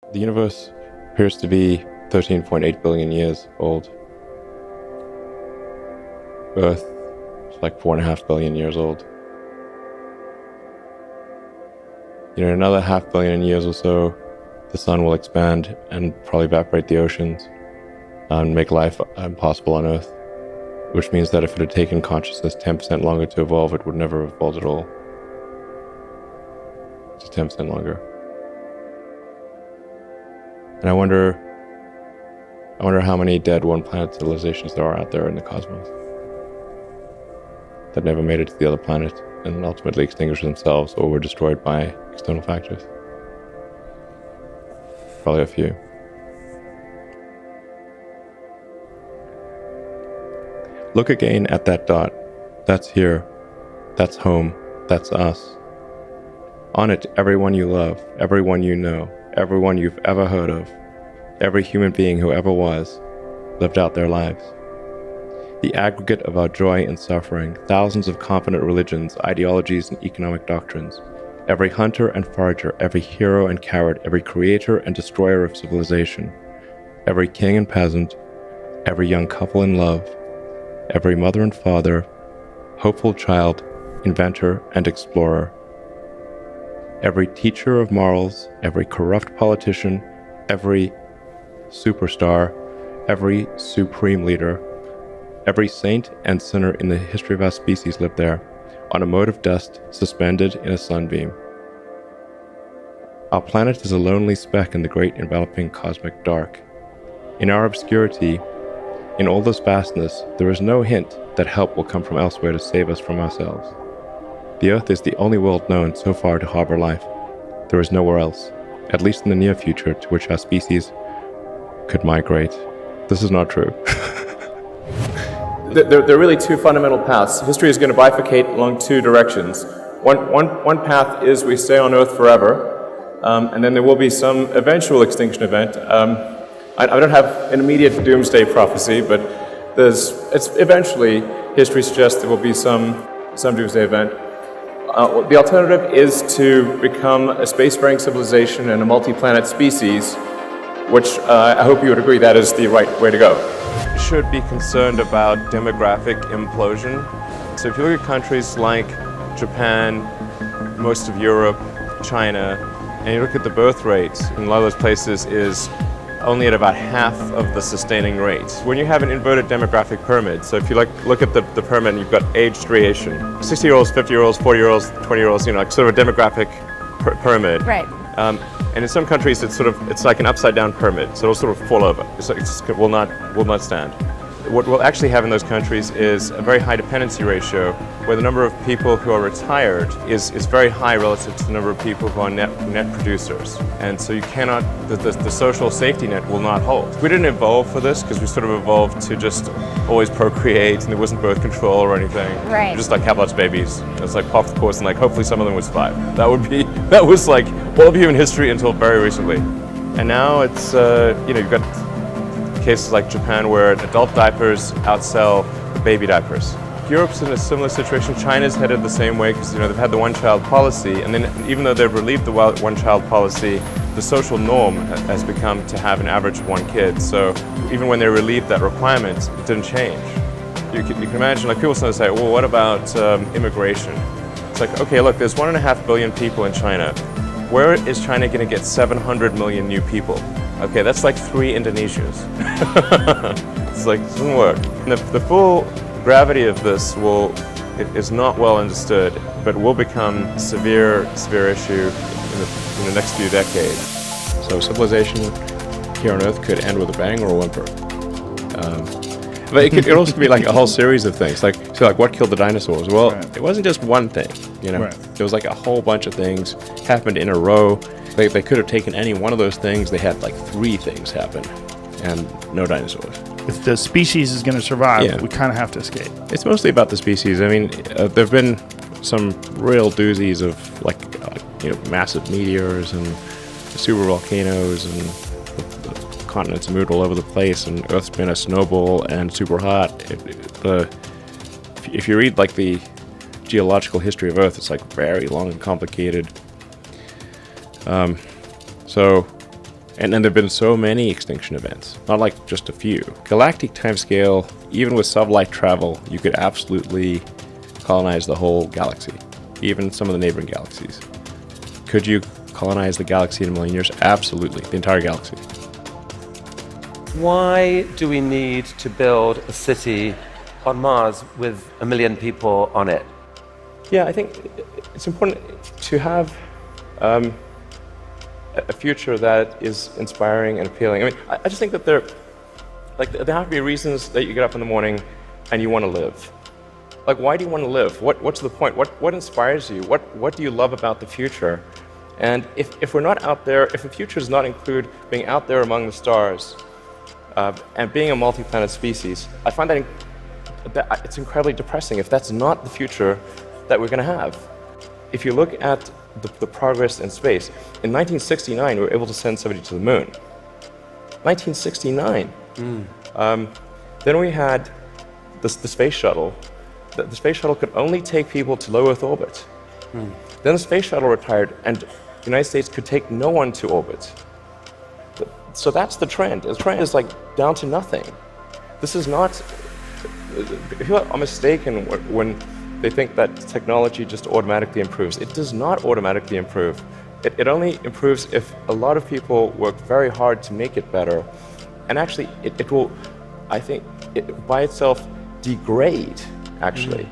The universe appears to be 13.8 billion years old. Earth is like 4.5 billion years old. In another 500 million years or so, the sun will expand and probably evaporate the oceans and make life impossible on Earth, which means that if it had taken consciousness 10% longer to evolve, it would never have evolved at all. Just 10% longer. And I wonder how many dead one-planet civilizations there are out there in the cosmos that never made it to the other planet and ultimately extinguished themselves or were destroyed by external factors. Probably a few. Look again at that dot. That's here. That's home. That's us. On it, everyone you love, everyone you know, everyone you've ever heard of, every human being who ever was, lived out their lives. The aggregate of our joy and suffering, thousands of competent religions, ideologies, and economic doctrines, every hunter and forager, every hero and coward, every creator and destroyer of civilization, every king and peasant, every young couple in love, every mother and father, hopeful child, inventor and explorer, every teacher of morals, every corrupt politician, every superstar, every supreme leader, every saint and sinner in the history of our species lived there, on a mote of dust suspended in a sunbeam. Our planet is a lonely speck in the great enveloping cosmic dark. In our obscurity, in all this vastness, there is no hint that help will come from elsewhere to save us from ourselves. The Earth is the only world known so far to harbor life. There is nowhere else, at least in the near future, to which our species could migrate. This is not true. There are really two fundamental paths. History is going to bifurcate along two directions. One path is we stay on Earth forever, and then there will be some eventual extinction event. I don't have an immediate doomsday prophecy, but it's eventually, history suggests there will be some doomsday event. The alternative is to become a spacefaring civilization and a multi-planet species, which I hope you would agree that is the right way to go. Should be concerned about demographic implosion. So if you look at countries like Japan, most of Europe, China, and you look at the birth rate in a lot of those places is only at about half of the sustaining rate. When you have an inverted demographic pyramid, so if you look at the pyramid and you've got age striation, 60-year-olds, 50-year-olds, 40-year-olds, 20-year-olds, like sort of a demographic pyramid. Right. And in some countries, it's like an upside-down pyramid, so it'll sort of fall over. It will not stand. What we'll actually have in those countries is a very high dependency ratio, where the number of people who are retired is very high relative to the number of people who are net producers. And so you cannot, the social safety net will not hold. We didn't evolve for this because we sort of evolved to just always procreate, and there wasn't birth control or anything. Right. Just like have lots of babies. It's like pop the course and like hopefully some of them would survive. That was like all of human history until very recently. And now it's, you've got cases like Japan where adult diapers outsell baby diapers. Europe's in a similar situation. China's headed the same way because they've had the one-child policy, and then even though they've relieved the one-child policy, the social norm has become to have an average of one kid. So even when they relieved that requirement, it didn't change. You can imagine, like people sometimes say, well, what about immigration? It's like, okay, look, there's 1.5 billion people in China. Where is China going to get 700 million new people? Okay, that's like 3 Indonesias. It's like, it doesn't work. And the full gravity of this is not well understood, but will become a severe issue in the next few decades. So civilization here on Earth could end with a bang or a whimper. But it could also be like a whole series of things. Like what killed the dinosaurs? Well, It wasn't just one thing, Right. There was like a whole bunch of things happened in a row. They could have taken any one of those things. They had like 3 things happen, and no dinosaurs. If the species is going to survive, we kind of have to escape. It's mostly about the species. I mean, there have been some real doozies of massive meteors and super volcanoes, and the continents have moved all over the place, and Earth's been a snowball and super hot. If you read like the geological history of Earth, it's like very long and complicated. So And then there have been so many extinction events, not like just a few. Galactic timescale, even with sublight travel, you could absolutely colonize the whole galaxy, even some of the neighboring galaxies. Could you colonize the galaxy in a million years? Absolutely, the entire galaxy. Why do we need to build a city on Mars with 1 million people on it? Yeah, I think it's important to have a future that is inspiring and appealing. I mean, I just think that there have to be reasons that you get up in the morning and you want to live. Like, why do you want to live? What's the point? What inspires you? What do you love about the future? And if we're not out there, if the future does not include being out there among the stars and being a multi-planet species, I find that it's incredibly depressing if that's not the future that we're going to have. If you look at the progress in space, in 1969 we were able to send somebody to the moon. 1969. Then we had the space shuttle. The space shuttle could only take people to low Earth orbit. Then the space shuttle retired, and the United States could take no one to orbit. So that's the trend. The trend is like down to nothing. This is not. People are mistaken when they think that technology just automatically improves. It does not automatically improve. It only improves if a lot of people work very hard to make it better. And actually, it will, I think, by itself degrade, actually.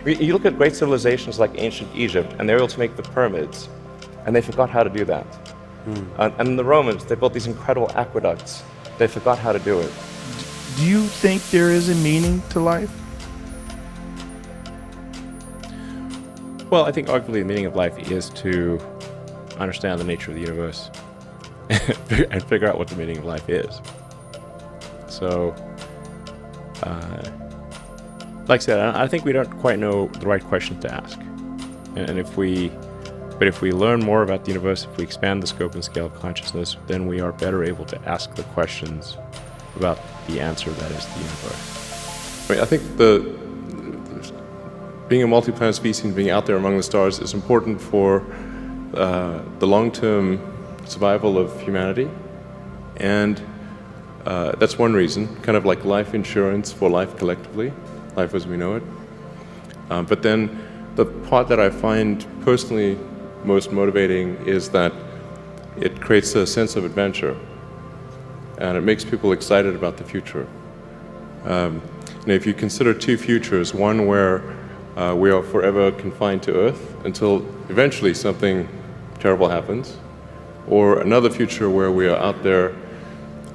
You look at great civilizations like ancient Egypt, and they were able to make the pyramids, and they forgot how to do that. And the Romans, they built these incredible aqueducts. They forgot how to do it. Do you think there is a meaning to life? Well, I think arguably the meaning of life is to understand the nature of the universe and figure out what the meaning of life is. So, like I said, I think we don't quite know the right questions to ask. And if we learn more about the universe, if we expand the scope and scale of consciousness, then we are better able to ask the questions about the answer that is the universe. I think being a multi-planet species and being out there among the stars is important for the long-term survival of humanity, and that's one reason, kind of like life insurance for life collectively, life as we know it. But then the part that I find personally most motivating is that it creates a sense of adventure, and it makes people excited about the future. If you consider two futures, one where we are forever confined to Earth until eventually something terrible happens, or another future where we are out there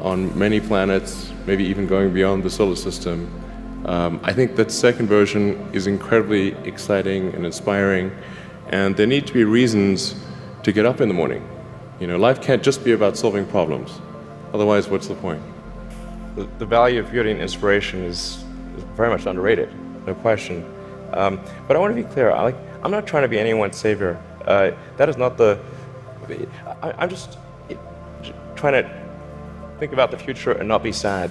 on many planets, maybe even going beyond the solar system, I think that second version is incredibly exciting and inspiring, and there need to be reasons to get up in the morning. Life can't just be about solving problems. Otherwise, what's the point? The value of beauty and inspiration is very much underrated, no question. But I want to be clear, I'm not trying to be anyone's savior. That is not I'm just trying to think about the future and not be sad.